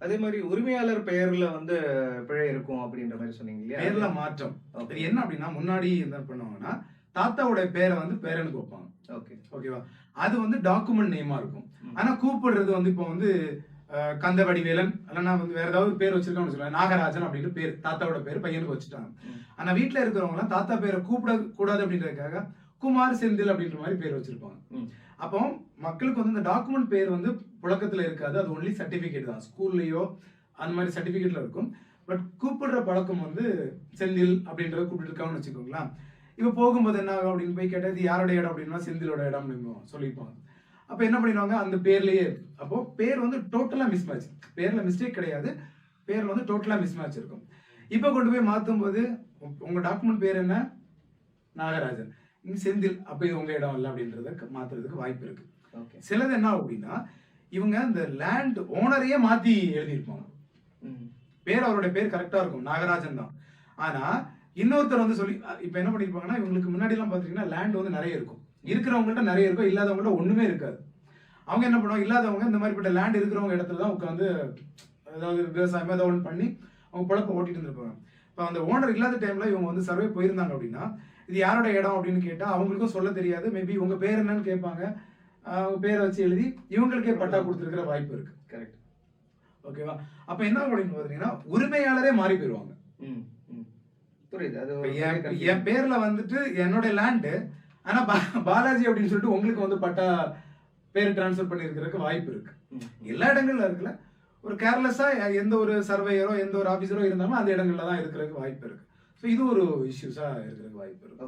அதே மாதிரி உரிமையாளர் பெயர்ல வந்து பிழை இருக்கும் அப்படின்ற மாதிரி சொன்னீங்க இல்லையா? பேர்ல மாற்றம். இது என்ன அப்படின்னா, முன்னாடி என்ன பண்ணுவாங்கன்னா, தாத்தாவோட பேரை வந்து பேரனுக்கு வைப்பாங்க. ஓகேவா? அது வந்து டாக்குமெண்ட் நேமா இருக்கும். ஆனா கூப்பிடுறது வந்து இப்போ வந்து கந்த வடிவேலன் இல்லைன்னா வந்து வேற ஏதாவது பேர் வச்சிருக்கான்னு சொல்லுவாங்க. நாகராஜன் அப்படின்னு பேர், தாத்தாவோட பேர் பையனுக்கு வச்சுட்டாங்க. ஆனா வீட்டுல இருக்கிறவங்க எல்லாம் தாத்தா பேரை கூப்பிட கூடாது அப்படின்றதுக்காக குமார் செந்தில் அப்படின்ற மாதிரி பேர் வச்சிருப்பாங்க. அப்போ மக்களுக்கு வந்து இந்த டாக்குமெண்ட் பேர் வந்து புழக்கத்துல இருக்காது. அது ஒன்லி சர்டிபிகேட் தான். ஸ்கூல்லயோ அந்த மாதிரி சர்டிபிகேட்ல இருக்கும். பட் கூப்பிடுற பழக்கம் வந்து செந்தில் அப்படின்றத கூப்பிட்டு இருக்காங்கன்னு வச்சுக்கோங்களேன். இப்ப போகும்போது என்ன ஆகும் அப்படின்னு போய் கேட்டா, இது யாரோட இடம் அப்படின்னா செந்திலோட இடம் அப்படின்னு சொல்லிப்பாங்க. அப்ப என்ன பண்ணிடுவாங்க, அந்த பேர்லயே அப்போ பேர் வந்து டோட்டலா மிஸ் மேட்ச். பேர்ல மிஸ்டேக் கிடையாது, பேர்ல வந்து டோட்டலா மிஸ் மேட்ச் இருக்கும். இப்ப கொண்டு போய் மாத்தும் போது உங்க டாக்குமெண்ட் பேர் என்ன, நாகராஜன், இங்க செந்தில், அப்ப இது உங்க இடம் இல்லை அப்படின்றத மாத்துறதுக்கு வாய்ப்பு இருக்கு. சிலது என்ன அப்படின்னா, இவங்க இந்த லேண்ட் ஓனரையே மாத்தி எழுதியிருப்பாங்க. பேர் அவருடைய பேர் கரெக்டா இருக்கும், நாகராஜன் தான். ஆனா இன்னொருத்தர் வந்து சொல்லி இப்ப என்ன பண்ணிருப்பாங்கன்னா, இவங்களுக்கு முன்னாடி எல்லாம் பாத்தீங்கன்னா லேண்ட் வந்து நிறைய இருக்கும். இருக்கிறவங்கள்ட்ட நிறைய இருக்கும், இல்லாதவங்கள்ட்ட ஒண்ணுமே இருக்காது. அவங்க என்ன பண்ணுவாங்க, இல்லாதவங்க இந்த மாதிரிப்பட்ட லேண்ட் இருக்கிறவங்க இடத்துல தான் உட்காந்து ஏதாவது விவசாயம் ஏதாவது ஒன்று பண்ணி அவங்க பொழப்ப ஓட்டிட்டு இருந்திருப்பாங்க. இப்போ அந்த ஓனர் இல்லாத டைம்ல இவங்க வந்து சர்வே போயிருந்தாங்க அப்படின்னா, இது யாரோட இடம் அப்படின்னு கேட்டா அவங்களுக்கும் சொல்ல தெரியாது. மேபி உங்க பேர் என்னன்னு கேட்பாங்க. அவங்க பேரை வச்சு எழுதி இவங்களுக்கே பட்டா கொடுத்துருக்கிற வாய்ப்பு இருக்கு. கரெக்ட். ஓகேவா? அப்ப என்ன அப்படின்னு பாத்தீங்கன்னா, உரிமையாளரே மாறி போயிருவாங்க. புரியுது. அது என் பேர்ல வந்துட்டு என்னோட லேண்டு, ஆனா பாலாஜி அப்படின்னு சொல்லிட்டு உங்களுக்கு வந்து பட்டா பேர் டிரான்ஸ்ஃபர் பண்ணி இருக்கிறதுக்கு வாய்ப்பு இருக்கு. எல்லா இடங்கள்ல இருக்குல்ல. ஒரு கேர்லெஸ்ஸா எந்த ஒரு சர்வேயரோ எந்த ஒரு ஆபீசரோ இருந்தாலும் அந்த இடங்கள்ல தான் இருக்கிறதுக்கு வாய்ப்பு இருக்கு. ஸோ இது ஒரு இஷ்யூஸா இருக்கிறதுக்கு வாய்ப்பு இருக்கு.